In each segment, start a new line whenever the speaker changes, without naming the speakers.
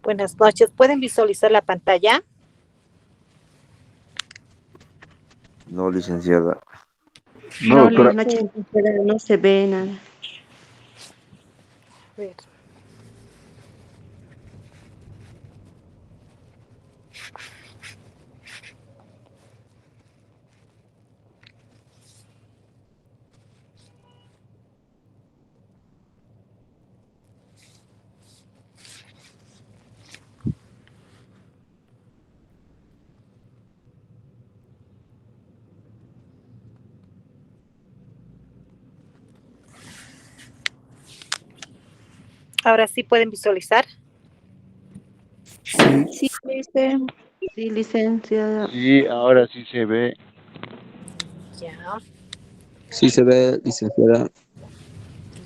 Buenas noches. ¿Pueden visualizar la pantalla?
No, licenciada.
No,
doctora.
licenciada, no se ve nada.
A ver. Ahora sí pueden visualizar.
Sí, sí, licenciada.
Sí, ahora sí se ve.
Ya,
Sí se ve, licenciada.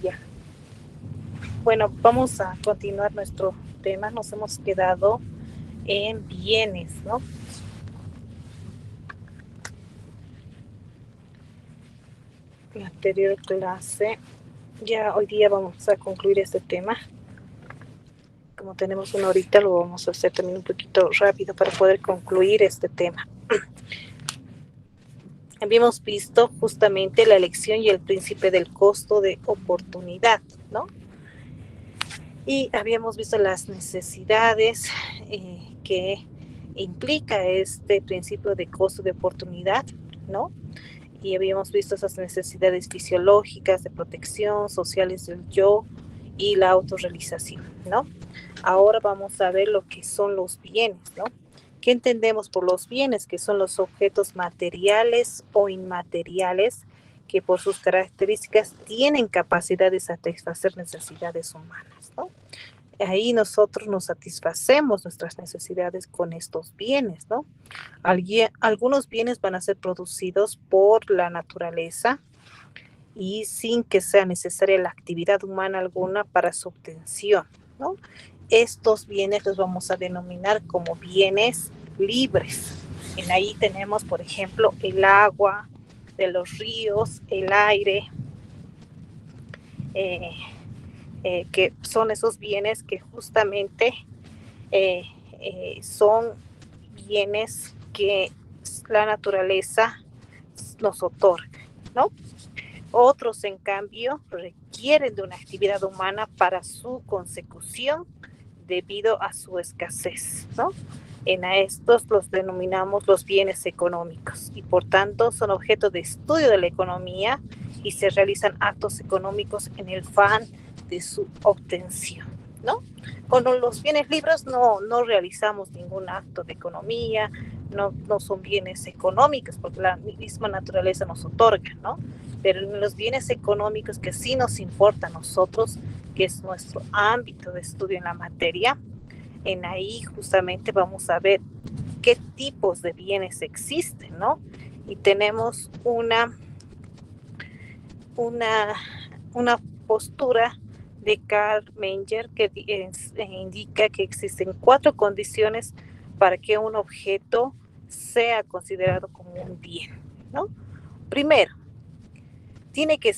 ya. Bueno, vamos a continuar nuestro tema. Nos hemos quedado en bienes, ¿no? En la anterior clase, ya hoy día vamos a concluir este tema. Como tenemos una horita, lo vamos a hacer también un poquito rápido para poder concluir este tema. Habíamos visto justamente la elección y el principio del costo de oportunidad, ¿no? Y habíamos visto las necesidades que implica este principio de costo de oportunidad, ¿no? Y habíamos visto esas necesidades fisiológicas de protección, sociales del yo y la autorrealización, ¿no? Ahora vamos a ver lo que son los bienes, ¿no? ¿Qué entendemos por los bienes? Que son los objetos materiales o inmateriales que por sus características tienen capacidad de satisfacer necesidades humanas, ¿no? Ahí nosotros nos satisfacemos nuestras necesidades con estos bienes, ¿no? Algunos bienes van a ser producidos por la naturaleza y sin que sea necesaria la actividad humana alguna para su obtención, ¿no? Estos bienes los vamos a denominar como bienes libres. En ahí tenemos, por ejemplo, el agua de los ríos, el aire, que son esos bienes que justamente son bienes que la naturaleza nos otorga, ¿no? Otros, en cambio, requieren de una actividad humana para su consecución debido a su escasez, ¿no? En estos los denominamos los bienes económicos y por tanto son objeto de estudio de la economía y se realizan actos económicos en el afán de su obtención, ¿no? Con los bienes libres no realizamos ningún acto de economía, no son bienes económicos porque la misma naturaleza nos otorga, ¿no? Pero en los bienes económicos que sí nos importa a nosotros, que es nuestro ámbito de estudio en la materia, En ahí justamente vamos a ver qué tipos de bienes existen, ¿no? Y tenemos una postura de Carl Menger que indica que existen 4 condiciones para que un objeto sea considerado como un bien, ¿no? Primero, tiene que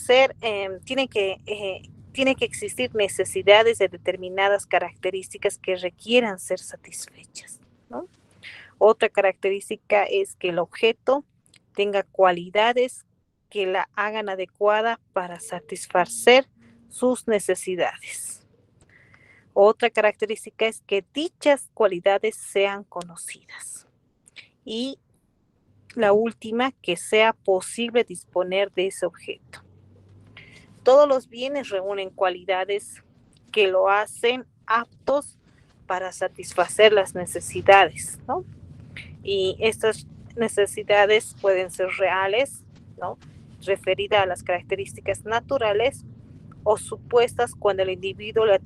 existir necesidades de determinadas características que requieran ser satisfechas, ¿no? Otra característica es que el objeto tenga cualidades que la hagan adecuada para satisfacer sus necesidades. Otra característica es que dichas cualidades sean conocidas. Y la última, que sea posible disponer de ese objeto. Todos los bienes reúnen cualidades que lo hacen aptos para satisfacer las necesidades, ¿no? Y estas necesidades pueden ser reales, ¿no? Referidas a las características naturales o supuestas cuando el individuo le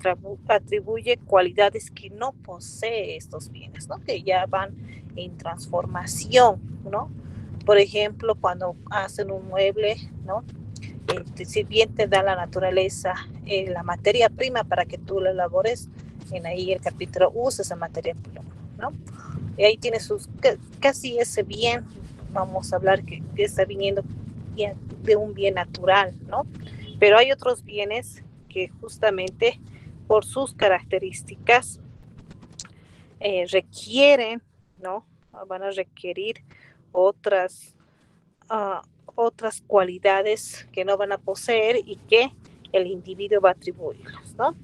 atribuye cualidades que no posee estos bienes, ¿no? Que ya van en transformación, ¿no? Por ejemplo, cuando hacen un mueble, ¿no? Si bien te da la naturaleza la materia prima para que tú la elabores, en ahí el carpintero usa esa materia prima, ¿no? Y ahí tiene casi ese bien, vamos a hablar que está viniendo de un bien natural, ¿no? Pero hay otros bienes que justamente por sus características requieren, ¿no? Van a requerir otras cualidades que no van a poseer y que el individuo va a atribuirlos, ¿no?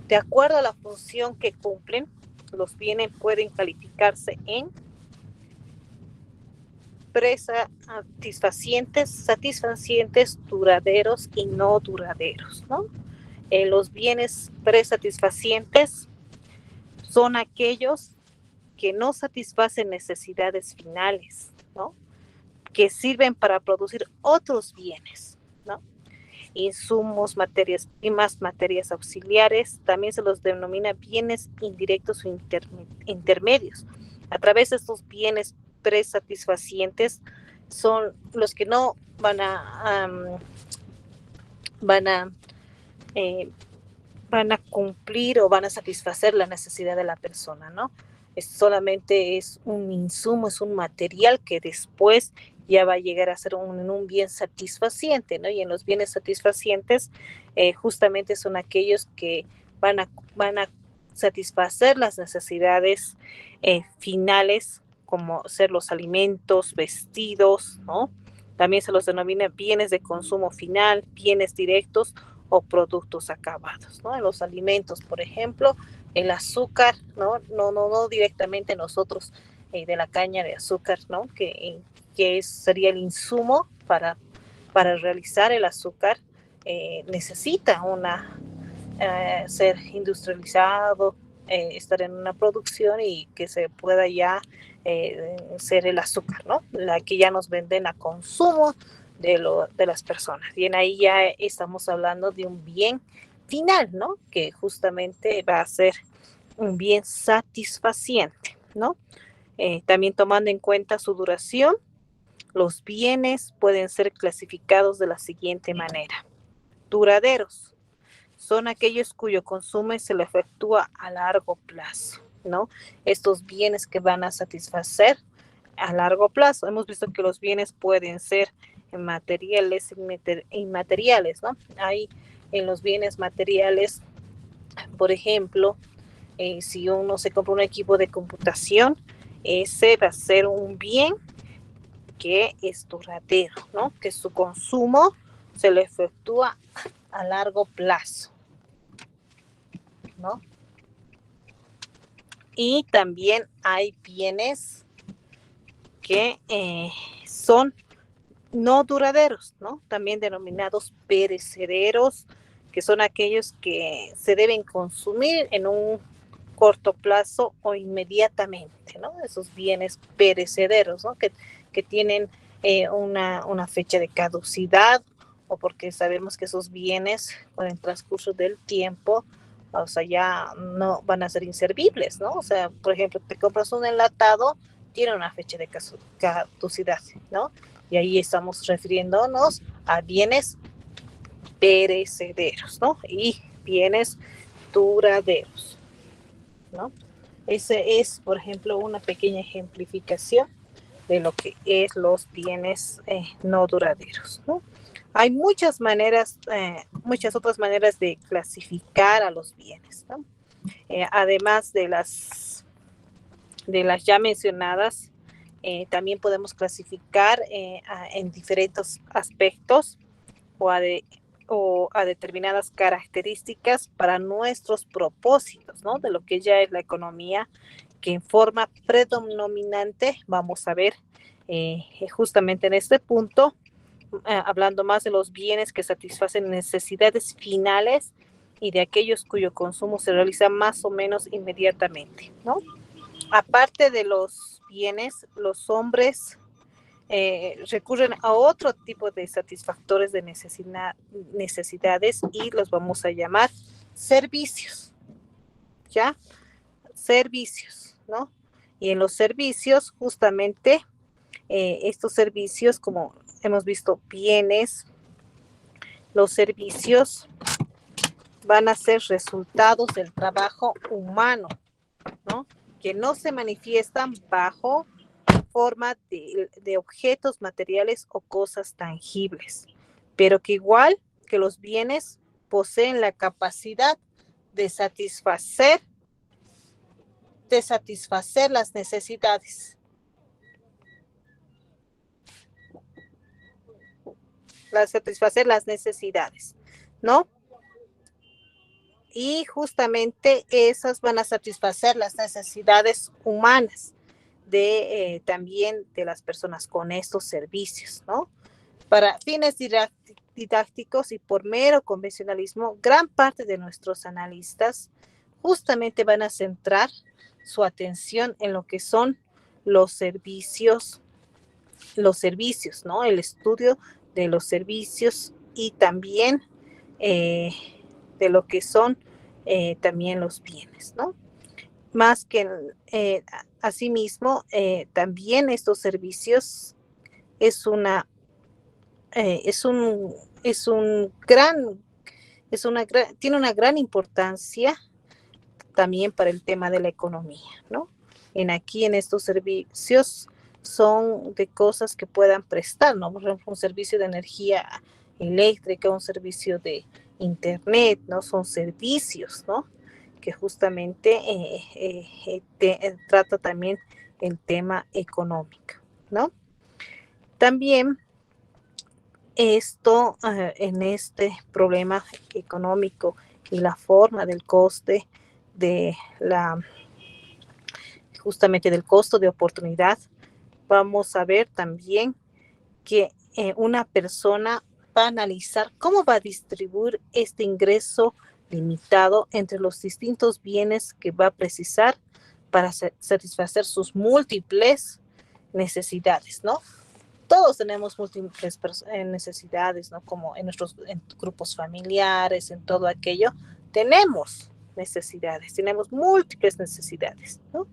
De acuerdo a la función que cumplen, los bienes pueden calificarse en satisfacientes, duraderos y no duraderos, ¿no? Los bienes presatisfacientes son aquellos que no satisfacen necesidades finales, ¿no? Que sirven para producir otros bienes, ¿no? Insumos, materias primas, materias auxiliares, también se los denomina bienes indirectos o intermedios. A través de estos bienes presatisfacientes son los que no van a cumplir o van a satisfacer la necesidad de la persona, ¿no? Solamente es un insumo, es un material que después ya va a llegar a ser un bien satisfaciente, ¿no? Y en los bienes satisfacientes justamente son aquellos que van a satisfacer las necesidades finales, como ser los alimentos, vestidos, ¿no? También se los denomina bienes de consumo final, bienes directos o productos acabados, ¿no? En los alimentos, por ejemplo, el azúcar, ¿no? No directamente nosotros de la caña de azúcar, ¿no? Que sería el insumo para realizar el azúcar, necesita ser industrializado, estar en una producción y que se pueda ya ser el azúcar, ¿no? La que ya nos venden a consumo de las personas. Y en ahí ya estamos hablando de un bien final, ¿no? Que justamente va a ser un bien satisfaciente, ¿no? También tomando en cuenta su duración, los bienes pueden ser clasificados de la siguiente manera. Duraderos son aquellos cuyo consumo se le efectúa a largo plazo, ¿no? Estos bienes que van a satisfacer a largo plazo. Hemos visto que los bienes pueden ser materiales e inmateriales, ¿no? Hay en los bienes materiales, por ejemplo, si uno se compra un equipo de computación, ese va a ser un bien que es duradero, ¿no? Que su consumo se le efectúa a largo plazo, ¿no? Y también hay bienes que son no duraderos, ¿no? También denominados perecederos, que son aquellos que se deben consumir en un corto plazo o inmediatamente, ¿no? Esos bienes perecederos, ¿no? Que tienen una fecha de caducidad, o porque sabemos que esos bienes con el transcurso del tiempo o sea, ya no van a ser inservibles, ¿no? O sea, por ejemplo, te compras un enlatado, tiene una fecha de caducidad, ¿no? Y ahí estamos refiriéndonos a bienes perecederos, ¿no? Y bienes duraderos, ¿no? Ese es, por ejemplo, una pequeña ejemplificación de lo que es los bienes no duraderos, ¿no? Hay muchas maneras, muchas otras maneras de clasificar a los bienes, ¿no? Además de las ya mencionadas, también podemos clasificar en diferentes aspectos o a determinadas características para nuestros propósitos, ¿no? De lo que ya es la economía, que en forma predominante vamos a ver justamente en este punto, hablando más de los bienes que satisfacen necesidades finales y de aquellos cuyo consumo se realiza más o menos inmediatamente, ¿no? Aparte de los bienes, los hombres recurren a otro tipo de satisfactores de necesidades y los vamos a llamar servicios, ¿ya? Servicios, ¿no? Y en los servicios, justamente, estos servicios, como hemos visto, bienes, los servicios van a ser resultados del trabajo humano, ¿no? Que no se manifiestan bajo forma de objetos materiales o cosas tangibles, pero que igual que los bienes poseen la capacidad de satisfacer las necesidades. Satisfacer las necesidades, ¿no? Y justamente esas van a satisfacer las necesidades humanas también de las personas con estos servicios, ¿no? Para fines didácticos y por mero convencionalismo, gran parte de nuestros analistas justamente van a centrar su atención en lo que son los servicios, ¿no? El estudio de los servicios y también de lo que son también los bienes, ¿no? Más que asimismo, también estos servicios tiene una gran importancia también para el tema de la economía, ¿no? En estos servicios son de cosas que puedan prestar, ¿no? Por ejemplo, un servicio de energía eléctrica, un servicio de internet, ¿no? Son servicios, ¿no? Que justamente trata también el tema económico, ¿no? También esto en este problema económico y la forma del coste justamente del costo de oportunidad, vamos a ver también que una persona va a analizar cómo va a distribuir este ingreso limitado entre los distintos bienes que va a precisar para satisfacer sus múltiples necesidades, ¿no? Todos tenemos múltiples necesidades, ¿no? Como en grupos familiares, en todo aquello, tenemos necesidades, tenemos múltiples necesidades, ¿no?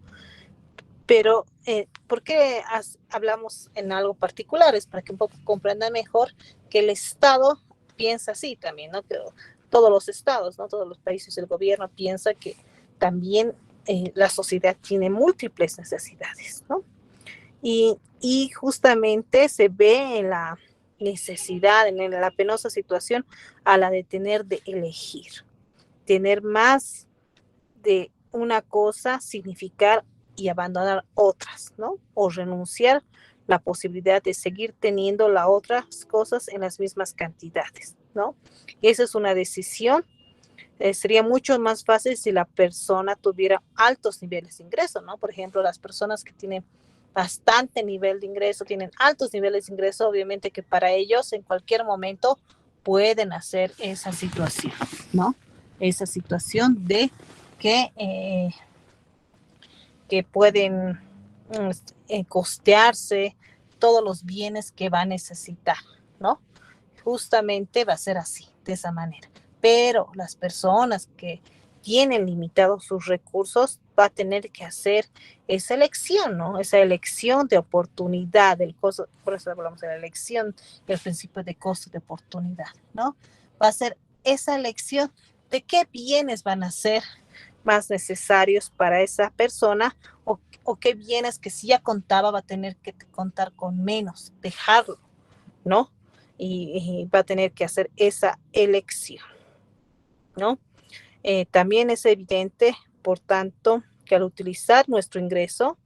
Pero, ¿por qué hablamos en algo particular? Es para que un poco comprendan mejor que el Estado piensa así también, ¿no? Que todos los estados, ¿no? Todos los países, el gobierno piensa que también la sociedad tiene múltiples necesidades, ¿no? Y justamente se ve en la necesidad, en la penosa situación a la de tener de elegir, tener más de una cosa, significar y abandonar otras, ¿no? O renunciar la posibilidad de seguir teniendo las otras cosas en las mismas cantidades, ¿no? Y esa es una decisión. Sería mucho más fácil si la persona tuviera altos niveles de ingreso, ¿no? Por ejemplo, las personas que tienen bastante nivel de ingreso, tienen altos niveles de ingreso, obviamente que para ellos en cualquier momento pueden hacer esa situación, ¿no? Esa situación de que pueden costearse todos los bienes que va a necesitar, ¿no? Justamente va a ser así, de esa manera. Pero las personas que tienen limitados sus recursos, va a tener que hacer esa elección, ¿no? Esa elección de oportunidad, del costo, por eso hablamos de la elección y el principio de costo de oportunidad, ¿no? Va a ser esa elección de qué bienes van a ser más necesarios para esa persona o qué bienes que si ya contaba va a tener que contar con menos, dejarlo, ¿no? Y va a tener que hacer esa elección, ¿no? También es evidente, por tanto, que al utilizar nuestro ingreso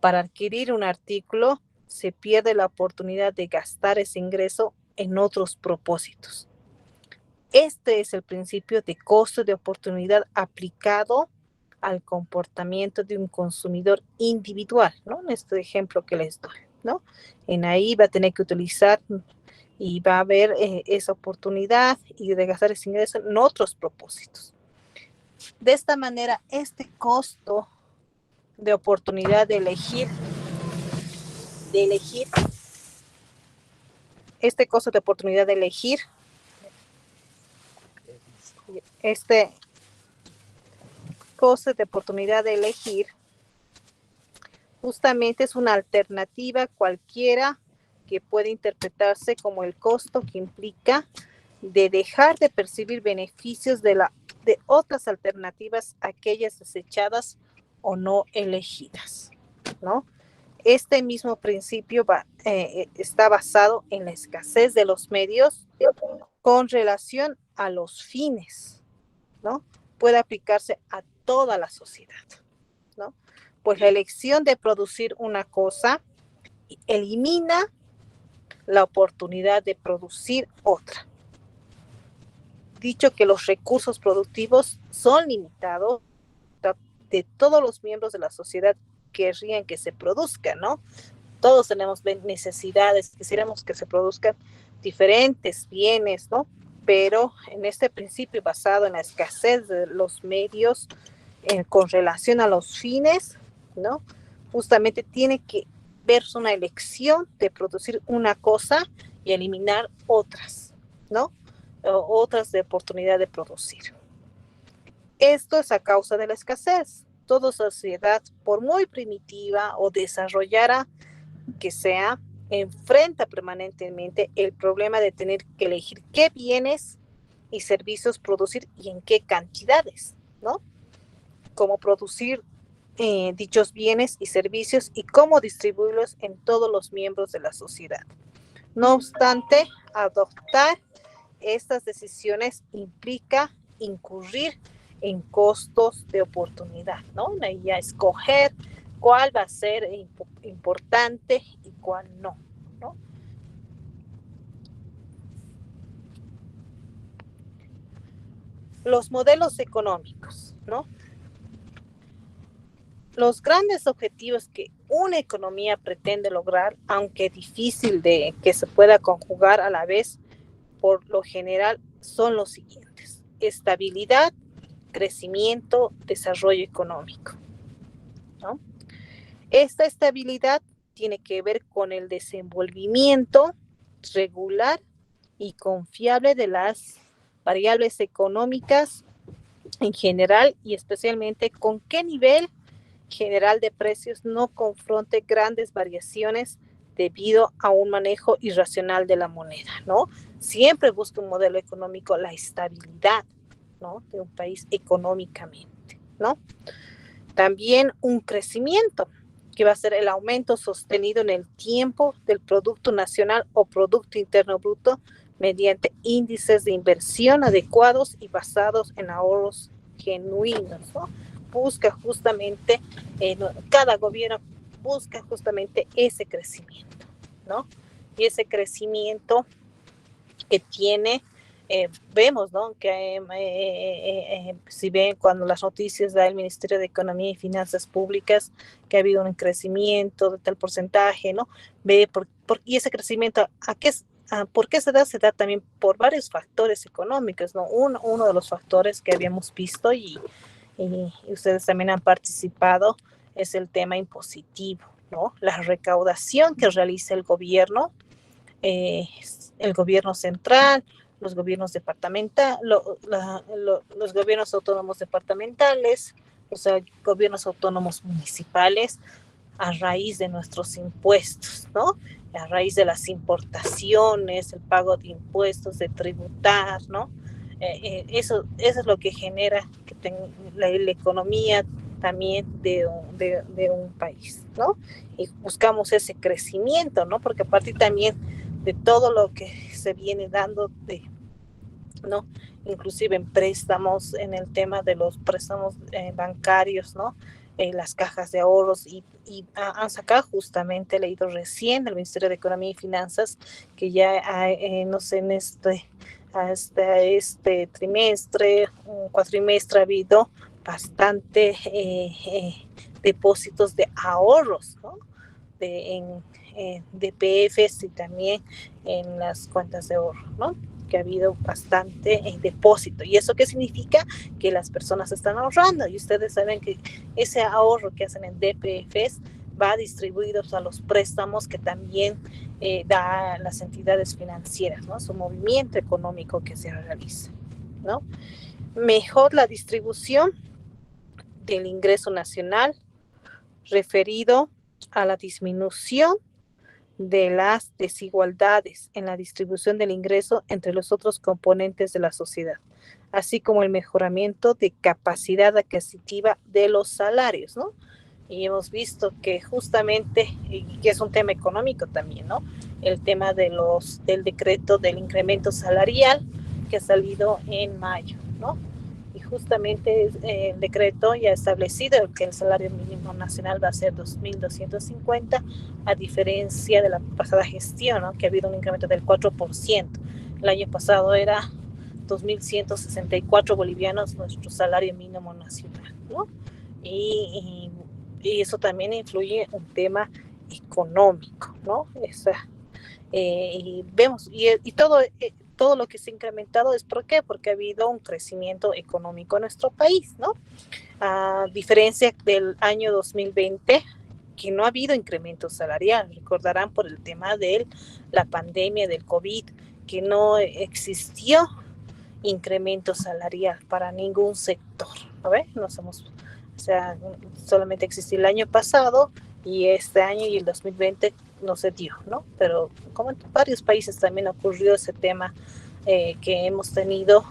para adquirir un artículo, se pierde la oportunidad de gastar ese ingreso en otros propósitos. Este es el principio de costo de oportunidad aplicado al comportamiento de un consumidor individual, ¿no? En este ejemplo que les doy, ¿no? En ahí va a tener que utilizar y va a haber esa oportunidad y de gastar ese ingreso en otros propósitos. De esta manera, este costo de oportunidad de elegir, este costo de oportunidad de elegir, este costo de oportunidad de elegir, justamente es una alternativa cualquiera que puede interpretarse como el costo que implica de dejar de percibir beneficios de otras alternativas, aquellas desechadas o no elegidas, ¿no? Este mismo principio está basado en la escasez de los medios con relación a los fines, ¿no? Puede aplicarse a toda la sociedad, ¿no? Pues la elección de producir una cosa elimina la oportunidad de producir otra. Dicho que los recursos productivos son limitados, de todos los miembros de la sociedad querrían que se produzcan, ¿no? Todos tenemos necesidades, quisiéramos que se produzcan diferentes bienes, ¿no? Pero en este principio basado en la escasez de los medios con relación a los fines, ¿no? Justamente tiene que verse una elección de producir una cosa y eliminar otras, ¿no? Otras de oportunidad de producir. Esto es a causa de la escasez. Toda sociedad, por muy primitiva o desarrollada que sea, enfrenta permanentemente el problema de tener que elegir qué bienes y servicios producir y en qué cantidades, ¿no? Cómo producir dichos bienes y servicios y cómo distribuirlos en todos los miembros de la sociedad. No obstante, adoptar estas decisiones implica incurrir en costos de oportunidad, ¿no? Y a escoger cuál va a ser importante y cuál no, ¿no? Los modelos económicos, ¿no? Los grandes objetivos que una economía pretende lograr, aunque difícil de que se pueda conjugar a la vez, por lo general son los siguientes: estabilidad, crecimiento, desarrollo económico, ¿no? Esta estabilidad tiene que ver con el desenvolvimiento regular y confiable de las variables económicas en general y especialmente con qué nivel general de precios no confronte grandes variaciones debido a un manejo irracional de la moneda, ¿no? Siempre busca un modelo económico la estabilidad, ¿no? De un país económicamente, ¿no? También un crecimiento, que va a ser el aumento sostenido en el tiempo del Producto Nacional o Producto Interno Bruto mediante índices de inversión adecuados y basados en ahorros genuinos, ¿no? Busca justamente, cada gobierno busca justamente ese crecimiento, ¿no? Y ese crecimiento que tiene, vemos, ¿no? Que si ven cuando las noticias da el Ministerio de Economía y Finanzas Públicas que ha habido un crecimiento de tal porcentaje, ¿no? Ve y ese crecimiento, ¿por qué se da? Se da también por varios factores económicos, ¿no? Uno de los factores que habíamos visto y ustedes también han participado es el tema impositivo, ¿no? La recaudación que realiza el gobierno central, los gobiernos los gobiernos autónomos departamentales, o sea, gobiernos autónomos municipales, a raíz de nuestros impuestos, ¿no? A raíz de las importaciones, el pago de impuestos, de tributar, ¿no? Eso es lo que genera la economía también de un país, ¿no? Y buscamos ese crecimiento, ¿no? Porque a partir también de todo lo que se viene dando, ¿no? Inclusive en préstamos, en el tema de los préstamos bancarios, ¿no? Las cajas de ahorros y han sacado justamente, he leído recién del Ministerio de Economía y Finanzas, que ya hay, no sé, hasta este trimestre, un cuatrimestre, ha habido bastante depósitos de ahorros, ¿no? De PFs y también en las cuentas de ahorro, ¿no? Que ha habido bastante depósito. ¿Y eso qué significa? Que las personas están ahorrando, y ustedes saben que ese ahorro que hacen en DPFs va distribuido a los préstamos que también da las entidades financieras, ¿no? Su movimiento económico que se realiza, ¿no? Mejor la distribución del ingreso nacional referido a la disminución de las desigualdades en la distribución del ingreso entre los otros componentes de la sociedad, así como el mejoramiento de capacidad adquisitiva de los salarios, ¿no? Y hemos visto que justamente, y que es un tema económico también, ¿no? El tema del decreto del incremento salarial que ha salido en mayo, ¿no? Y justamente el decreto ya ha establecido que el salario mínimo nacional va a ser 2.250, a diferencia de la pasada gestión, ¿no? Que ha habido un incremento del 4%. El año pasado era 2.164 bolivianos nuestro salario mínimo nacional, ¿no? Y eso también influye en un tema económico, ¿no? Y vemos, y todo lo que se ha incrementado es ¿por qué? Porque ha habido un crecimiento económico en nuestro país, ¿no? A diferencia del año 2020, que no ha habido incremento salarial. Recordarán por el tema de la pandemia del COVID, que no existió incremento salarial para ningún sector, ¿no ve? O sea, solamente existió el año pasado, y este año y el 2020 no se dio, ¿no? Pero como en varios países también ocurrió ese tema que hemos tenido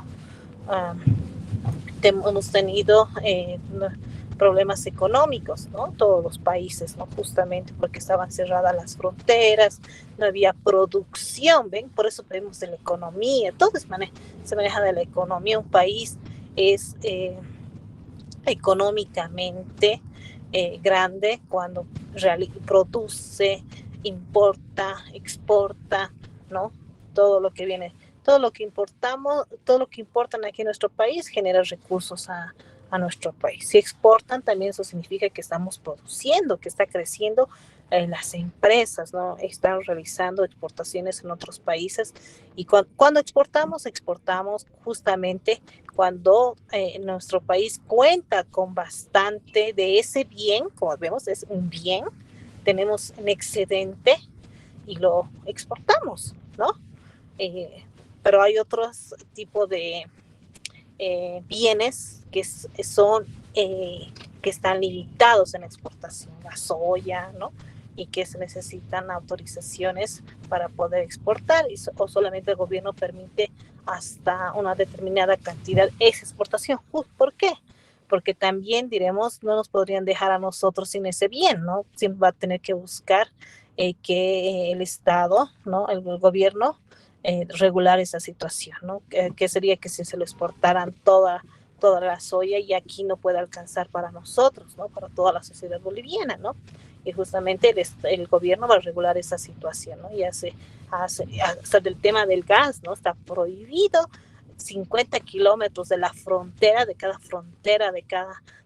problemas económicos, ¿no? Todos los países, ¿no? Justamente porque estaban cerradas las fronteras, no había producción, ¿ven? Por eso vemos de la economía, todo se maneja de la economía. Un país es económicamente grande cuando produce, importa, exporta, ¿no? Todo lo que viene, todo lo que importamos, todo lo que importan aquí en nuestro país genera recursos a nuestro país. Si exportan, también eso significa que estamos produciendo, que está creciendo las empresas, ¿no? Están realizando exportaciones en otros países, y cuando exportamos justamente cuando nuestro país cuenta con bastante de ese bien, como vemos, es un bien, tenemos un excedente y lo exportamos, ¿no? Pero hay otros tipos de bienes que que están limitados en exportación, la soya, ¿no? Y que se necesitan autorizaciones para poder exportar, o solamente el gobierno permite hasta una determinada cantidad esa exportación. ¿Por qué? Porque también diremos, no nos podrían dejar a nosotros sin ese bien, ¿no? Siempre va a tener que buscar que el Estado, ¿no? El gobierno regular esa situación, ¿no? Que sería que si se lo exportaran toda la soya, y aquí no puede alcanzar para nosotros, ¿no? Para toda la sociedad boliviana, ¿no? Y justamente el gobierno va a regular esa situación, ¿no? Y hasta del tema del gas, ¿no? Está prohibido 50 kilómetros de la frontera,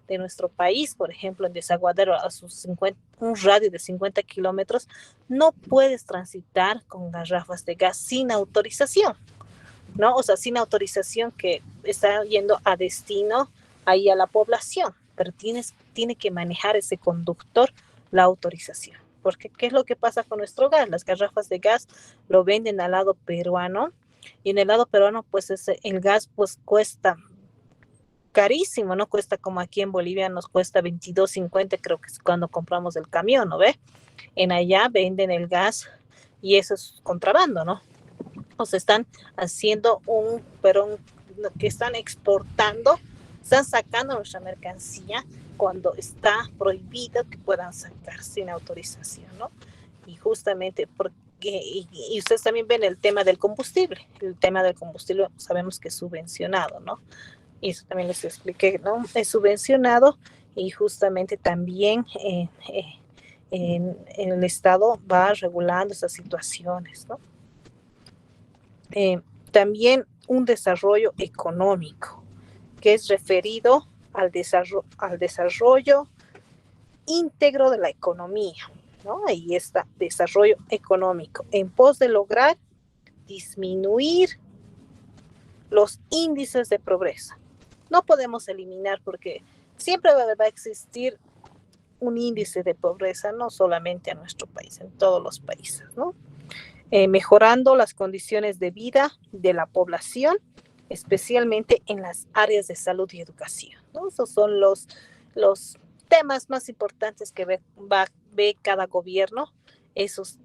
de nuestro país, por ejemplo, en Desaguadero, un radio de 50 kilómetros, no puedes transitar con garrafas de gas sin autorización, ¿no? O sea, sin autorización, que está yendo a destino ahí a la población, pero tiene que manejar ese conductor la autorización. Porque ¿qué es lo que pasa con nuestro gas? Las garrafas de gas lo venden al lado peruano Y en el lado peruano, pues el gas pues cuesta carísimo, no cuesta como aquí en Bolivia, nos cuesta 22.50, creo que es cuando compramos el camión, ¿no ve? En allá venden el gas y eso es contrabando, ¿no? O sea, están haciendo que están exportando, están sacando nuestra mercancía cuando está prohibido que puedan sacar sin autorización, ¿no? Y justamente y ustedes también ven el tema del combustible. El tema del combustible sabemos que es subvencionado, ¿no? Y eso también les expliqué, ¿no? Es subvencionado y justamente también el Estado va regulando esas situaciones, ¿no? También un desarrollo económico que es referido al desarrollo íntegro de la economía, ¿no? Ahí está, desarrollo económico, en pos de lograr disminuir los índices de pobreza. No podemos eliminar porque siempre va a existir un índice de pobreza, no solamente en nuestro país, en todos los países, ¿no? Mejorando las condiciones de vida de la población, especialmente en las áreas de salud y educación, ¿no? Esos son los temas más importantes que ve cada gobierno, esos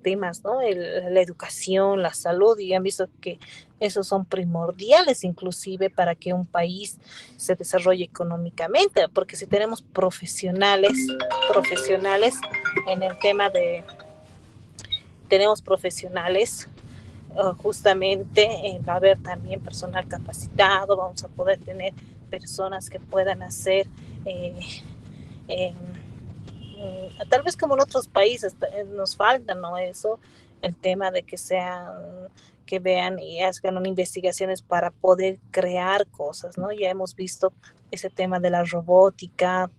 temas, ¿no? La educación, la salud, y han visto que esos son primordiales inclusive para que un país se desarrolle económicamente, porque si tenemos profesionales en el tema tenemos profesionales, justamente va a haber también personal capacitado, vamos a poder tener personas que puedan hacer, tal vez como en otros países nos falta, ¿no? Eso, el tema de que vean y hagan investigaciones para poder crear cosas, ¿no? Ya hemos visto ese tema de la robótica,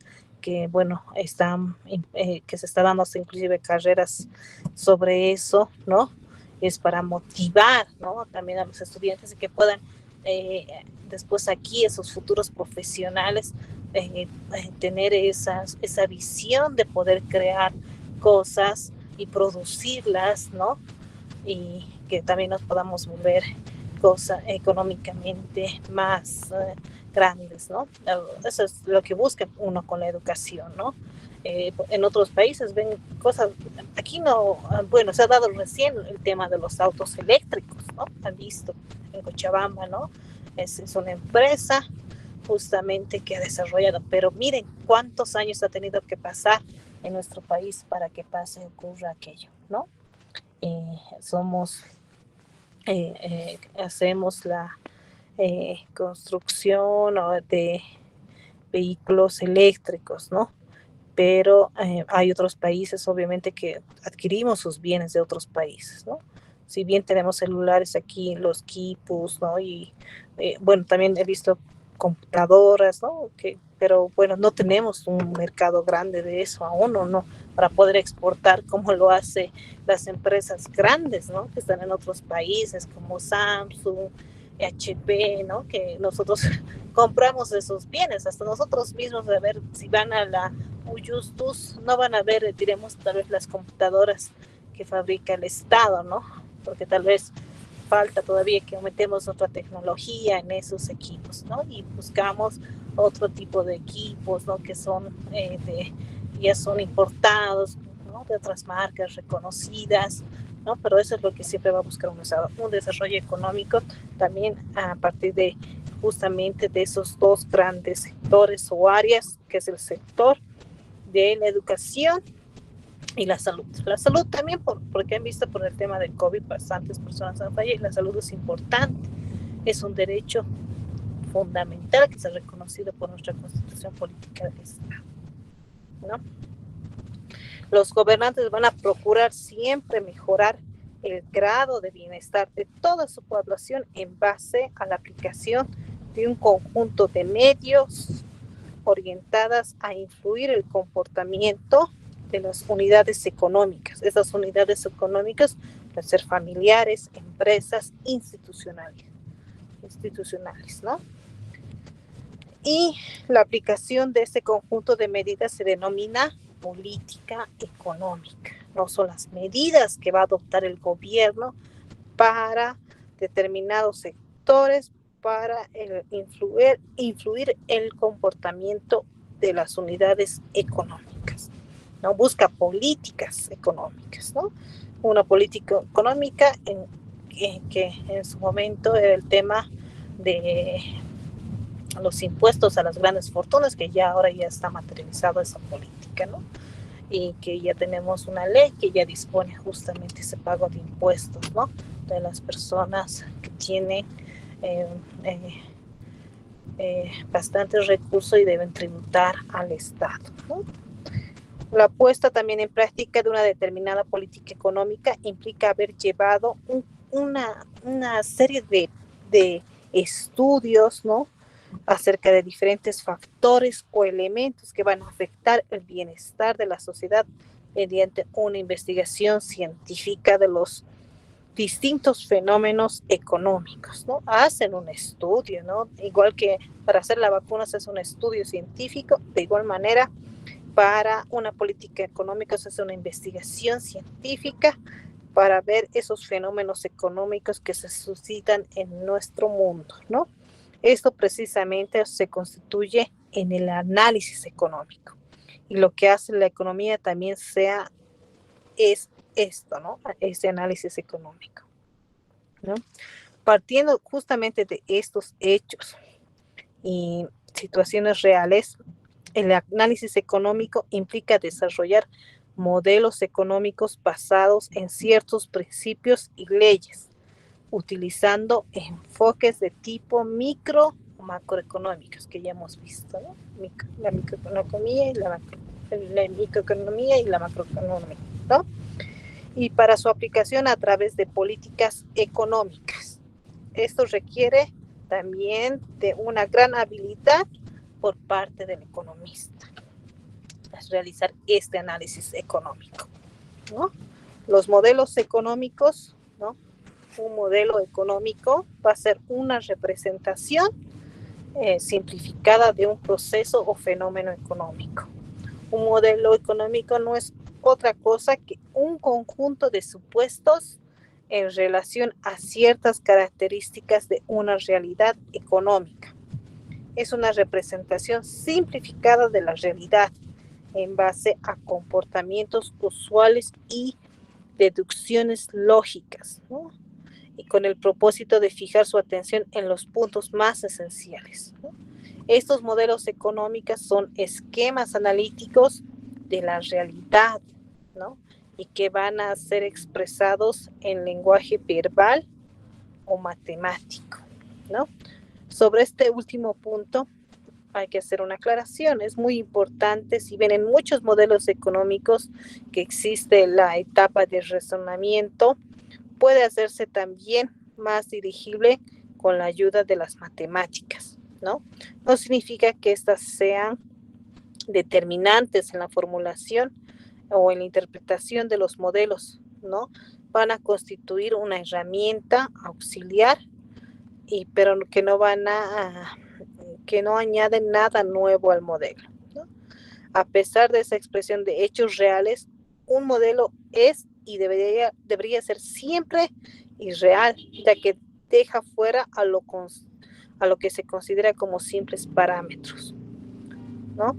que bueno, que se está dando inclusive carreras sobre eso, ¿no? Es para motivar, ¿no? También a los estudiantes y que puedan después aquí esos futuros profesionales tener esa visión de poder crear cosas y producirlas, ¿no? Y que también nos podamos volver cosas económicamente más grandes, ¿no? Eso es lo que busca uno con la educación, ¿no? En otros países ven cosas, aquí no, bueno, se ha dado recién el tema de los autos eléctricos, ¿no? Han visto en Cochabamba, ¿no? Es una empresa justamente que ha desarrollado, pero miren cuántos años ha tenido que pasar en nuestro país para que ocurra aquello, ¿no? Hacemos la construcción de vehículos eléctricos, ¿no? Pero hay otros países, obviamente, que adquirimos sus bienes de otros países, ¿no? Si bien tenemos celulares aquí, los equipos, ¿no? Y bueno, también he visto computadoras, ¿no? Pero bueno, no tenemos un mercado grande de eso aún, ¿o no? Para poder exportar como lo hace las empresas grandes, ¿no? Que están en otros países como Samsung, HP, ¿no? Que nosotros compramos esos bienes, hasta nosotros mismos, a ver si van a la Justus, no van a ver, diremos, tal vez las computadoras que fabrica el Estado, ¿no? Porque tal vez falta todavía que aumentemos otra tecnología en esos equipos, ¿no? Y buscamos otro tipo de equipos, ¿no? Que son ya son importados, ¿no? De otras marcas reconocidas, ¿no? Pero eso es lo que siempre va a buscar un desarrollo económico también a partir de justamente de esos dos grandes sectores o áreas, que es el sector de la educación y la salud. La salud también, porque han visto por el tema del COVID, bastantes personas han fallecido, y la salud es importante, es un derecho fundamental que está reconocido por nuestra Constitución Política del Estado, ¿no? Los gobernantes van a procurar siempre mejorar el grado de bienestar de toda su población en base a la aplicación de un conjunto de medios orientadas a influir el comportamiento de las unidades económicas. Esas unidades económicas pueden ser familiares, empresas, institucionales, ¿no? Y la aplicación de este conjunto de medidas se denomina política económica. No son las medidas que va a adoptar el gobierno para determinados sectores, para influir el comportamiento de las unidades económicas, ¿no? Busca políticas económicas, ¿no? Una política económica que en su momento era el tema de los impuestos a las grandes fortunas, que ya ahora ya está materializado esa política, ¿no? Y que ya tenemos una ley que ya dispone justamente ese pago de impuestos, ¿no? De las personas que tienen bastantes recursos y deben tributar al Estado, ¿no? La puesta también en práctica de una determinada política económica implica haber llevado una serie de estudios, ¿no? Acerca de diferentes factores o elementos que van a afectar el bienestar de la sociedad mediante una investigación científica de los distintos fenómenos económicos, ¿no? Hacen un estudio, ¿no? Igual que para hacer la vacuna se hace un estudio científico, de igual manera para una política económica se hace una investigación científica para ver esos fenómenos económicos que se suscitan en nuestro mundo, ¿no? Esto precisamente se constituye en el análisis económico. Y lo que hace la economía también es esto, ¿no? Este análisis económico, ¿no? Partiendo justamente de estos hechos y situaciones reales, el análisis económico implica desarrollar modelos económicos basados en ciertos principios y leyes, utilizando enfoques de tipo micro o macroeconómicos que ya hemos visto, ¿no? La microeconomía y la microeconomía y la macroeconomía, ¿no? Y para su aplicación a través de políticas económicas. Esto requiere también de una gran habilidad por parte del economista, es realizar este análisis económico, ¿no? Los modelos económicos, ¿no? Un modelo económico va a ser una representación simplificada de un proceso o fenómeno económico. Un modelo económico no es otra cosa que un conjunto de supuestos en relación a ciertas características de una realidad económica. Es una representación simplificada de la realidad en base a comportamientos usuales y deducciones lógicas, ¿no? Y con el propósito de fijar su atención en los puntos más esenciales, ¿no? Estos modelos económicos son esquemas analíticos de la realidad, ¿no? Y que van a ser expresados en lenguaje verbal o matemático, ¿no? Sobre este último punto hay que hacer una aclaración, es muy importante. Si bien en muchos modelos económicos que existe la etapa de razonamiento, puede hacerse también más dirigible con la ayuda de las matemáticas, ¿no? No significa que estas sean determinantes en la formulación o en la interpretación de los modelos, ¿no? Van a constituir una herramienta auxiliar, pero que no añaden nada nuevo al modelo, ¿no? A pesar de esa expresión de hechos reales, un modelo es y debería ser siempre irreal, ya que deja fuera a lo que se considera como simples parámetros, ¿no?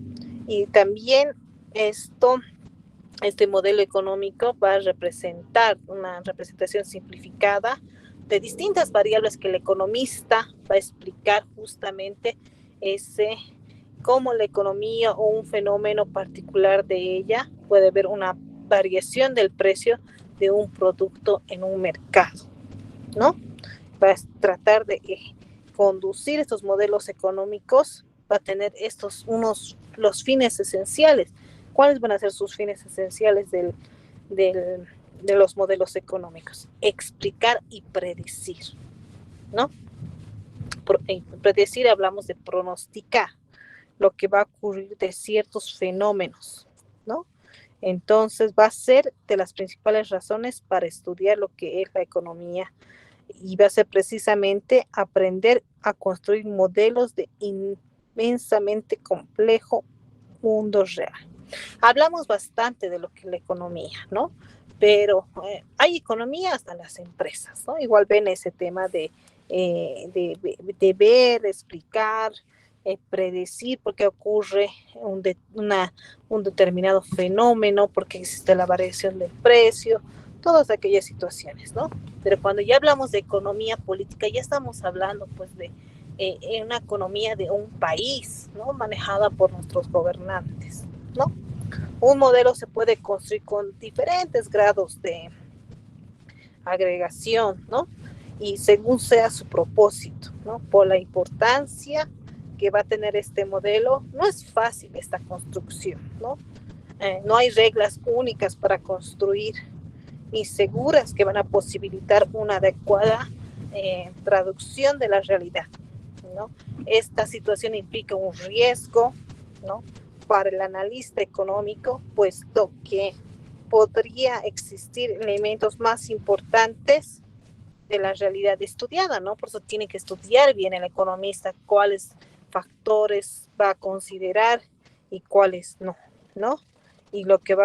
Y también este modelo económico va a representar una representación simplificada de distintas variables que el economista va a explicar justamente cómo la economía o un fenómeno particular de ella puede haber una variación del precio de un producto en un mercado, ¿no? Va a tratar de conducir estos modelos económicos, va a tener los fines esenciales. ¿Cuáles van a ser sus fines esenciales de los modelos económicos? Explicar y predecir, ¿no? Predecir, hablamos de pronosticar lo que va a ocurrir de ciertos fenómenos, ¿no? Entonces va a ser de las principales razones para estudiar lo que es la economía, y va a ser precisamente aprender a construir modelos de inmensamente complejo mundo real. Hablamos bastante de lo que es la economía, ¿no? pero hay economía hasta las empresas, ¿no? Igual ven ese tema de ver, explicar, predecir por qué ocurre un determinado fenómeno, por qué existe la variación del precio, todas aquellas situaciones, ¿no? Pero cuando ya hablamos de economía política, ya estamos hablando pues de una economía de un país, ¿no? Manejada por nuestros gobernantes, ¿no? Un modelo se puede construir con diferentes grados de agregación, ¿no? Y según sea su propósito, ¿no? Por la importancia que va a tener este modelo, no es fácil esta construcción, ¿no? No hay reglas únicas para construir ni seguras que van a posibilitar una adecuada traducción de la realidad, ¿no? Esta situación implica un riesgo, ¿no? Para el analista económico, puesto que podría existir elementos más importantes de la realidad estudiada, ¿no? Por eso tiene que estudiar bien el economista cuáles factores va a considerar y cuáles no, ¿no? Y lo que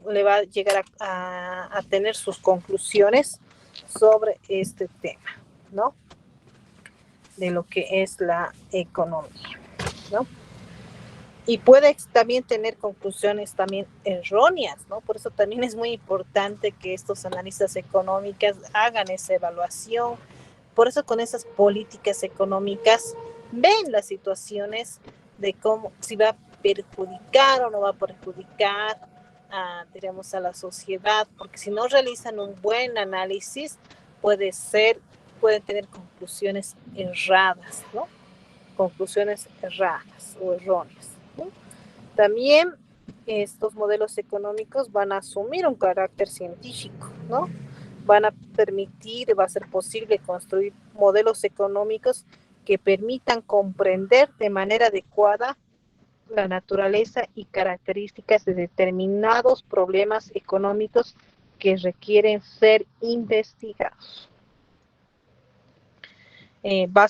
le va a llegar a tener sus conclusiones sobre este tema, ¿no? De lo que es la economía, ¿no? Y puede también tener conclusiones también erróneas, ¿no? Por eso también es muy importante que estos analistas económicos hagan esa evaluación. Por eso con esas políticas económicas ven las situaciones de cómo, si va a perjudicar o no va a perjudicar digamos, a la sociedad, porque si no realizan un buen análisis, pueden tener conclusiones erradas, ¿no? Conclusiones erradas o erróneas, ¿no? También estos modelos económicos van a asumir un carácter científico, ¿no? Va a ser posible construir modelos económicos que permitan comprender de manera adecuada la naturaleza y características de determinados problemas económicos que requieren ser investigados. Va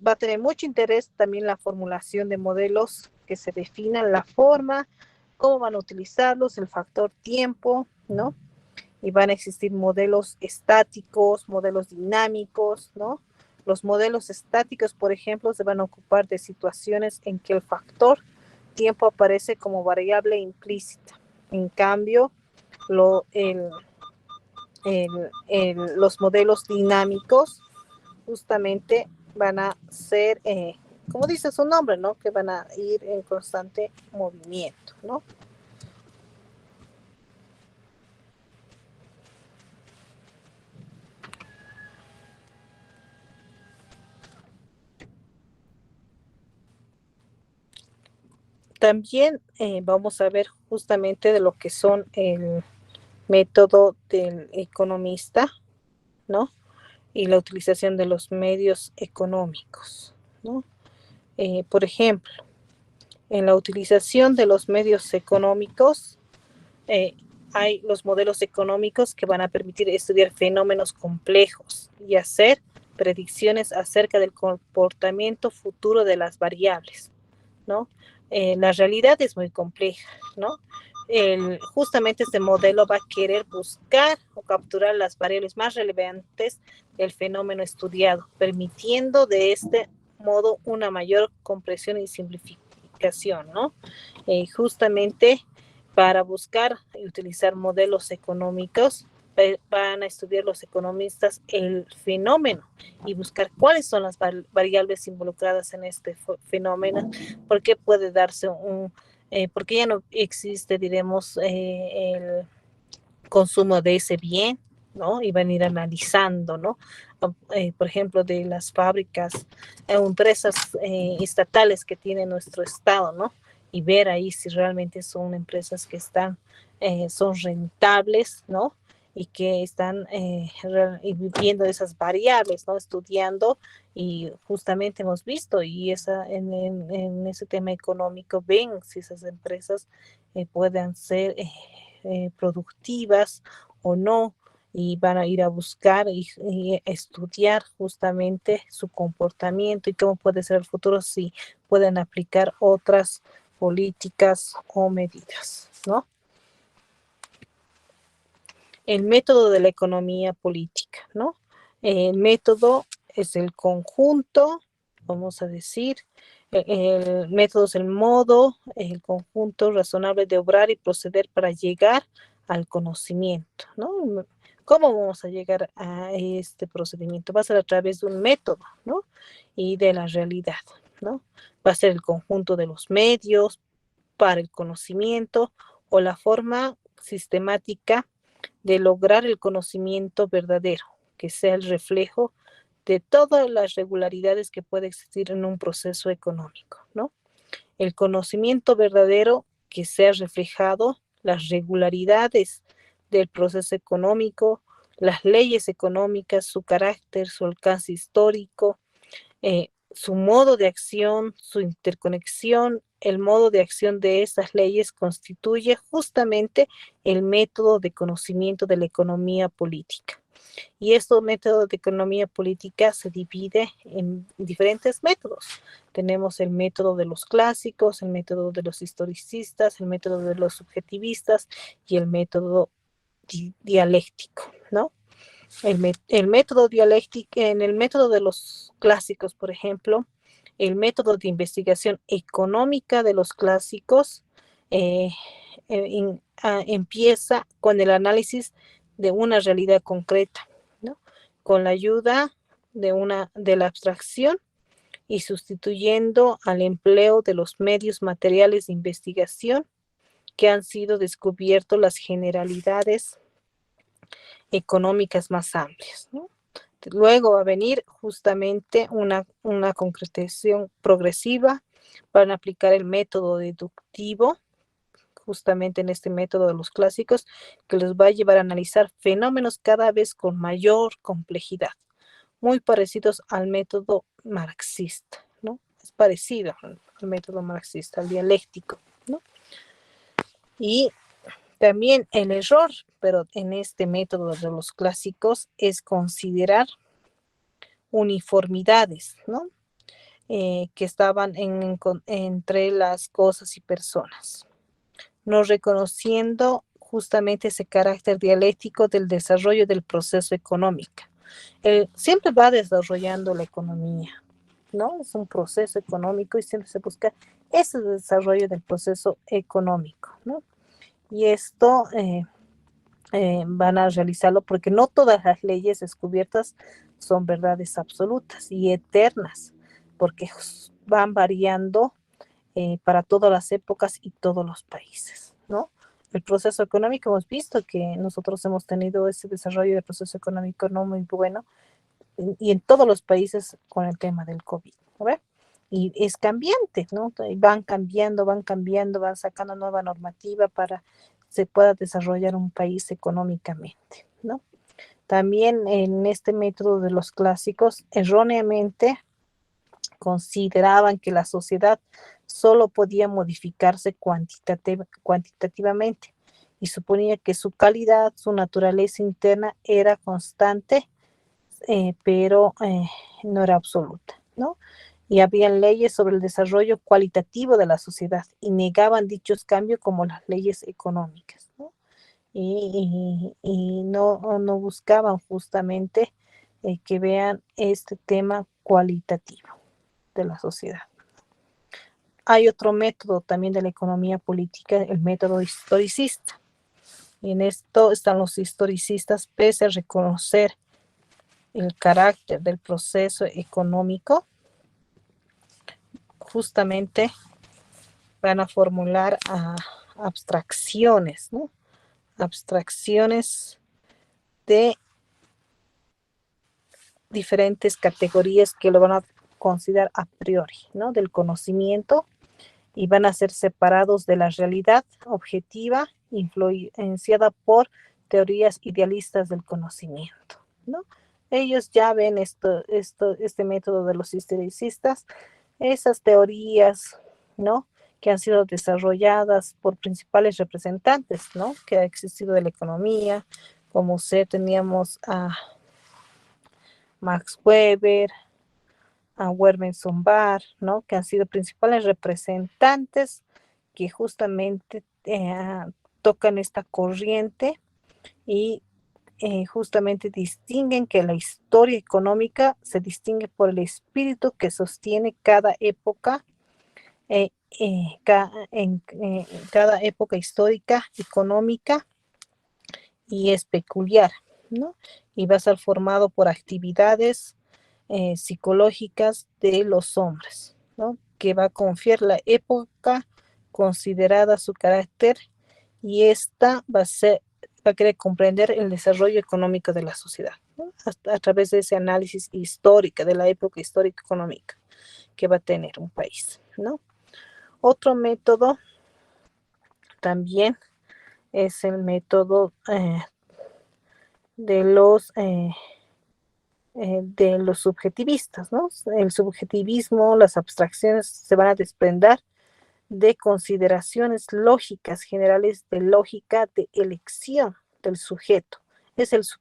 a tener mucho interés también la formulación de modelos que se definan la forma, cómo van a utilizarlos, el factor tiempo, ¿no? Y van a existir modelos estáticos, modelos dinámicos, ¿no? Los modelos estáticos, por ejemplo, se van a ocupar de situaciones en que el factor tiempo aparece como variable implícita. En cambio, los modelos dinámicos justamente van a ser, como dice su nombre, ¿no? Que van a ir en constante movimiento, ¿no? También vamos a ver justamente de lo que son el método del economista, ¿no? Y la utilización de los medios económicos, ¿no? Por ejemplo, en la utilización de los medios económicos, hay los modelos económicos que van a permitir estudiar fenómenos complejos y hacer predicciones acerca del comportamiento futuro de las variables, ¿no? La realidad es muy compleja, ¿no? Justamente este modelo va a querer buscar o capturar las variables más relevantes del fenómeno estudiado, permitiendo de este modo una mayor comprensión y simplificación, ¿no? Justamente para buscar y utilizar modelos económicos, van a estudiar los economistas el fenómeno y buscar cuáles son las variables involucradas en este fenómeno, por qué puede darse por qué ya no existe, diremos, el consumo de ese bien, ¿no? Y van a ir analizando, ¿no? Por ejemplo, de las fábricas, empresas estatales que tiene nuestro estado, ¿no? Y ver ahí si realmente son empresas que son rentables, ¿no? Y que están viendo esas variables, ¿no? Estudiando, y justamente hemos visto, y en ese tema económico ven si esas empresas puedan ser productivas o no, y van a ir a buscar y estudiar justamente su comportamiento y cómo puede ser el futuro, si pueden aplicar otras políticas o medidas, ¿no? el método de la economía política, ¿no? El método es el conjunto, vamos a decir, el método es el modo, el conjunto razonable de obrar y proceder para llegar al conocimiento, ¿no? ¿Cómo vamos a llegar a este procedimiento? Va a ser a través de un método, ¿no? Y de la realidad, ¿no? Va a ser el conjunto de los medios para el conocimiento o la forma sistemática de lograr el conocimiento verdadero, que sea el reflejo de todas las regularidades que puede existir en un proceso económico, ¿no? El conocimiento verdadero que sea reflejado, las regularidades del proceso económico, las leyes económicas, su carácter, su alcance histórico, su modo de acción, su interconexión, el modo de acción de esas leyes constituye justamente el método de conocimiento de la economía política. Y este método de economía política se divide en diferentes métodos. Tenemos el método de los clásicos, el método de los historicistas, el método de los subjetivistas y el método dialéctico, ¿no? El método dialéctico, en el método de los clásicos, por ejemplo, el método de investigación económica de los clásicos empieza con el análisis de una realidad concreta, ¿no? Con la ayuda de la abstracción y sustituyendo al empleo de los medios materiales de investigación que han sido descubiertos las generalidades económicas más amplias, ¿no? Luego va a venir justamente una concretización progresiva, van a aplicar el método deductivo, justamente en este método de los clásicos, que los va a llevar a analizar fenómenos cada vez con mayor complejidad, muy parecidos al método marxista, ¿no? Es parecido al método marxista, al dialéctico, ¿no? Y también el error, pero en este método de los clásicos, es considerar uniformidades, ¿no? Que estaban entre las cosas y personas, no reconociendo justamente ese carácter dialéctico del desarrollo del proceso económico. Siempre va desarrollando la economía, ¿no? Es un proceso económico y siempre se busca ese desarrollo del proceso económico, ¿no? Y esto van a realizarlo porque no todas las leyes descubiertas son verdades absolutas y eternas, porque van variando para todas las épocas y todos los países, ¿no? El proceso económico, hemos visto que nosotros hemos tenido ese desarrollo del proceso económico no muy bueno y en todos los países con el tema del COVID, ¿no? Y es cambiante, ¿no? Van cambiando, van sacando nueva normativa para se pueda desarrollar un país económicamente, ¿no? También en este método de los clásicos, erróneamente consideraban que la sociedad solo podía modificarse cuantitativamente y suponía que su calidad, su naturaleza interna era constante, pero no era absoluta, ¿no? Y habían leyes sobre el desarrollo cualitativo de la sociedad y negaban dichos cambios como las leyes económicas, ¿no? Y no buscaban justamente que vean este tema cualitativo de la sociedad. Hay otro método también de la economía política, el método historicista. Y en esto están los historicistas, pese a reconocer el carácter del proceso económico, justamente van a formular abstracciones, ¿no? Abstracciones de diferentes categorías que lo van a considerar a priori, ¿no? Del conocimiento, y van a ser separados de la realidad objetiva influenciada por teorías idealistas del conocimiento, ¿no? Ellos ya ven este método de los historicistas, esas teorías, ¿no? Que han sido desarrolladas por principales representantes, ¿no? Que ha existido de la economía, como teníamos a Max Weber, a Werner Bar, ¿no? Que han sido principales representantes que justamente tocan esta corriente y justamente distinguen que la historia económica se distingue por el espíritu que sostiene cada época, cada época histórica, económica, y es peculiar, ¿no? Y va a ser formado por actividades psicológicas de los hombres, ¿no? Que va a confiar la época considerada su carácter, y esta va a querer comprender el desarrollo económico de la sociedad, ¿no? A través de ese análisis histórico de la época histórica económica que va a tener un país, ¿no? Otro método también es el método de los subjetivistas, ¿no? El subjetivismo, las abstracciones se van a desprender de consideraciones lógicas generales, de lógica de elección del sujeto.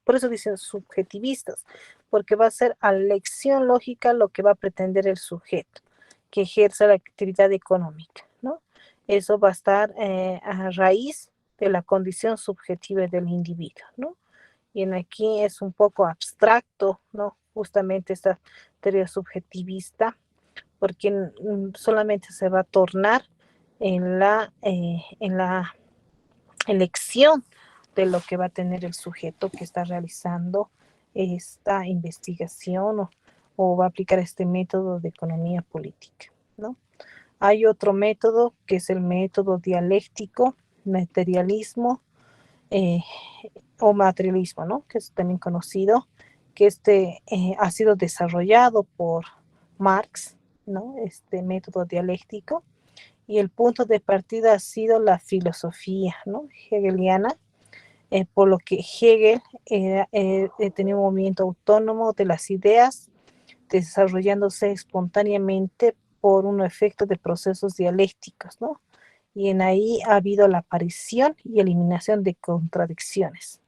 Por eso dicen subjetivistas, porque va a ser a elección lógica lo que va a pretender el sujeto, que ejerza la actividad económica, ¿no? Eso va a estar a raíz de la condición subjetiva del individuo, ¿no? Y en aquí es un poco abstracto, ¿no? Justamente esta teoría subjetivista, porque solamente se va a tornar en la elección de lo que va a tener el sujeto que está realizando esta investigación, o va a aplicar este método de economía política, ¿no? Hay otro método que es el método dialéctico, materialismo, eh, o materialismo, ¿no? Que es también conocido, que ha sido desarrollado por Marx, ¿no? Este método dialéctico, y el punto de partida ha sido la filosofía, ¿no? Hegeliana, por lo que Hegel tenía un movimiento autónomo de las ideas, desarrollándose espontáneamente por un efecto de procesos dialécticos, ¿no? Y en ahí ha habido la aparición y eliminación de contradicciones.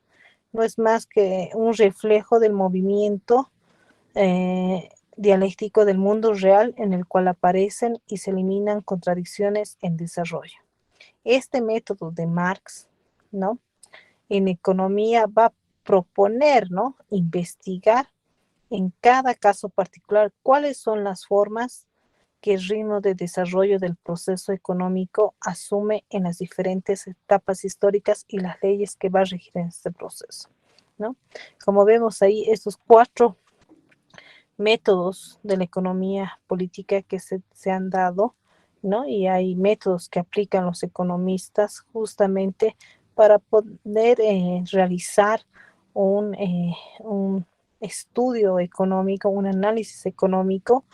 No es más que un reflejo del movimiento dialéctico del mundo real, en el cual aparecen y se eliminan contradicciones en desarrollo. Este método de Marx, ¿no? En economía va a proponer, ¿no? Investigar en cada caso particular cuáles son las formas que el ritmo de desarrollo del proceso económico asume en las diferentes etapas históricas y las leyes que va a regir en este proceso, ¿no? Como vemos ahí, estos 4 métodos de la economía política que se han dado, ¿no? Y hay métodos que aplican los economistas justamente para poder realizar un estudio económico, un análisis económico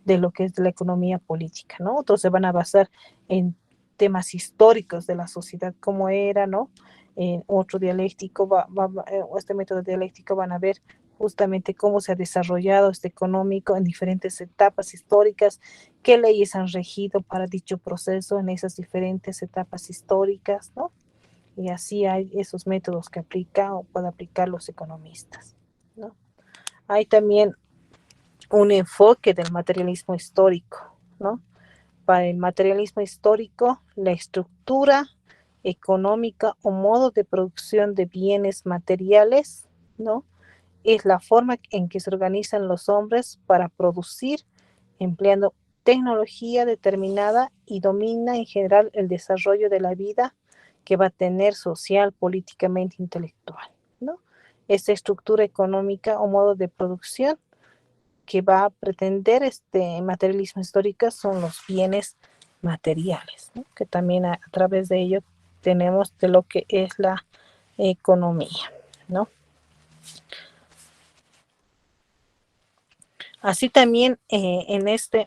de lo que es la economía política, ¿no? Otros se van a basar en temas históricos de la sociedad, cómo era, ¿no? Otro dialéctico, este método dialéctico van a ver justamente cómo se ha desarrollado este económico en diferentes etapas históricas, qué leyes han regido para dicho proceso en esas diferentes etapas históricas, ¿no? Y así hay esos métodos que aplican o pueden aplicar los economistas, ¿no? Hay también un enfoque del materialismo histórico, ¿no? Para el materialismo histórico, la estructura económica o modo de producción de bienes materiales, ¿no? Es la forma en que se organizan los hombres para producir, empleando tecnología determinada, y domina en general el desarrollo de la vida que va a tener social, políticamente, intelectual, ¿no? Esta estructura económica o modo de producción que va a pretender este materialismo histórico son los bienes materiales, ¿no? Que también a través de ello tenemos de lo que es la economía, ¿no? Así también en este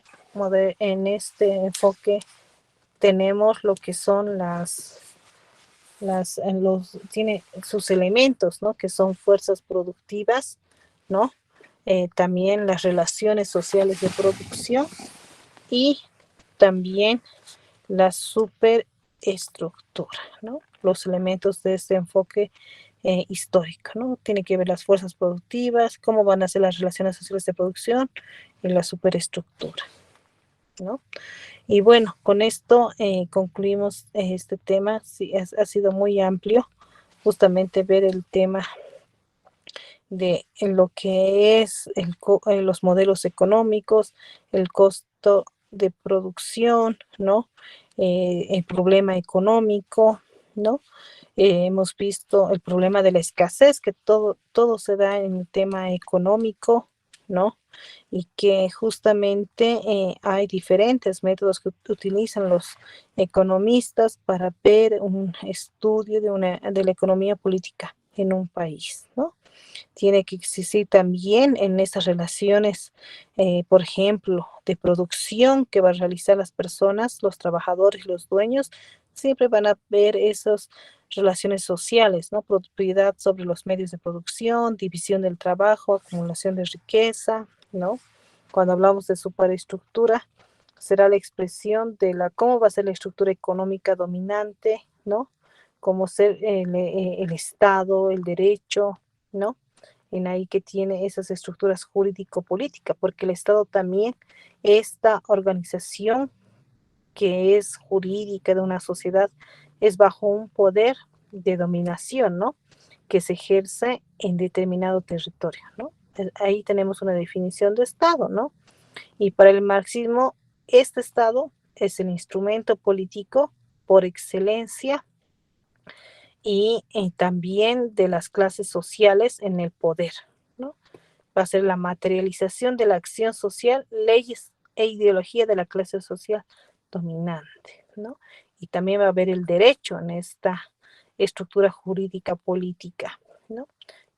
enfoque tenemos lo que son tiene sus elementos, ¿no? Que son fuerzas productivas, ¿no? También las relaciones sociales de producción, y también la superestructura, ¿no? Los elementos de este enfoque histórico, ¿no? Tiene que ver las fuerzas productivas, cómo van a ser las relaciones sociales de producción y la superestructura, ¿no? Y bueno, con esto concluimos este tema. Sí, ha sido muy amplio justamente ver el tema de lo que es los modelos económicos, el costo de producción, ¿no? El problema económico, ¿no? Hemos visto el problema de la escasez, que todo se da en el tema económico, ¿no? Y que justamente hay diferentes métodos que utilizan los economistas para ver un estudio de la economía política en un país, ¿no? Tiene que existir también en esas relaciones, por ejemplo, de producción que van a realizar las personas, los trabajadores, los dueños, siempre van a ver esas relaciones sociales, ¿no? Propiedad sobre los medios de producción, división del trabajo, acumulación de riqueza, ¿no? Cuando hablamos de superestructura, será la expresión de cómo va a ser la estructura económica dominante, ¿no? Cómo ser el Estado, el derecho, ¿no? En ahí que tiene esas estructuras jurídico-políticas, porque el Estado también, esta organización que es jurídica de una sociedad, es bajo un poder de dominación, ¿no? Que se ejerce en determinado territorio, ¿no? Ahí tenemos una definición de Estado, ¿no? Y para el marxismo, este Estado es el instrumento político por excelencia y también de las clases sociales en el poder, ¿no? Va a ser la materialización de la acción social, leyes e ideología de la clase social dominante, ¿no? Y también va a haber el derecho en esta estructura jurídica política, ¿no?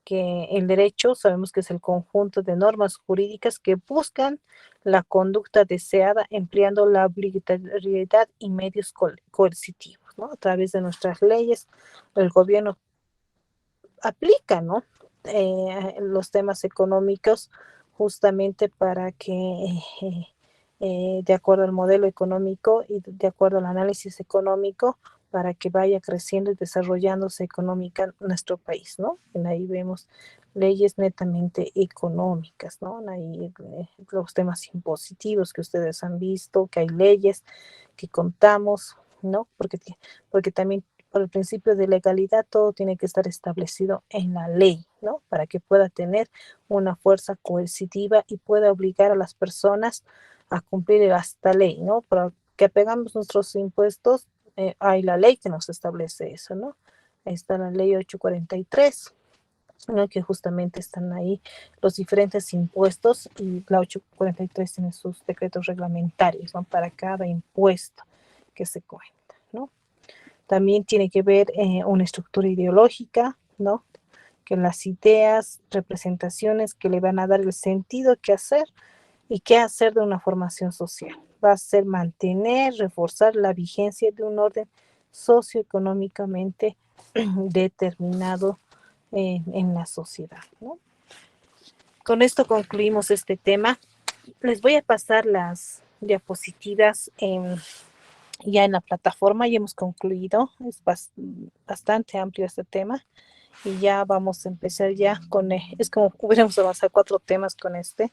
Que el derecho sabemos que es el conjunto de normas jurídicas que buscan la conducta deseada empleando la obligatoriedad y medios coercitivos, ¿no? A través de nuestras leyes, el gobierno aplica, ¿no? Los temas económicos justamente para que, de acuerdo al modelo económico y de acuerdo al análisis económico, para que vaya creciendo y desarrollándose económica nuestro país, ¿no? En ahí vemos leyes netamente económicas, ¿no? Ahí los temas impositivos que ustedes han visto, que hay leyes que contamos, ¿no? Porque también por el principio de legalidad todo tiene que estar establecido en la ley, ¿no? Para que pueda tener una fuerza coercitiva y pueda obligar a las personas a cumplir esta ley, ¿no? Para que pagamos nuestros impuestos, hay la ley que nos establece eso, ¿no? Ahí está la ley 843, ¿no? Que justamente están ahí los diferentes impuestos y la 843 tiene sus decretos reglamentarios, ¿no? Para cada impuesto que se cuenta, ¿no? También tiene que ver una estructura ideológica, ¿no? Que las ideas, representaciones que le van a dar el sentido que hacer y qué hacer de una formación social. Va a ser mantener, reforzar la vigencia de un orden socioeconómicamente determinado en la sociedad, ¿no? Con esto concluimos este tema. Les voy a pasar las diapositivas ya en la plataforma. Ya hemos concluido. Es bastante amplio este tema. Y ya vamos a empezar ya con, es como hubiéramos avanzado 4 temas con este.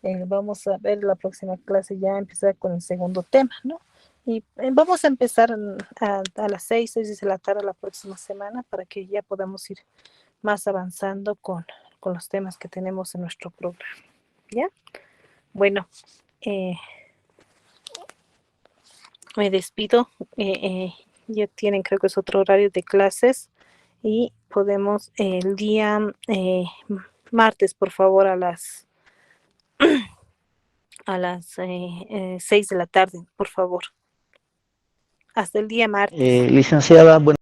Vamos a ver la próxima clase ya empezar con el segundo tema, ¿no? Y vamos a empezar a las 6 de la tarde la próxima semana para que ya podamos ir más avanzando con los temas que tenemos en nuestro programa, ¿ya? Bueno, me despido. Ya tienen, creo que es otro horario de clases y podemos el día martes, por favor, a las 6 de la tarde, por favor. Hasta el día martes.
Licenciada,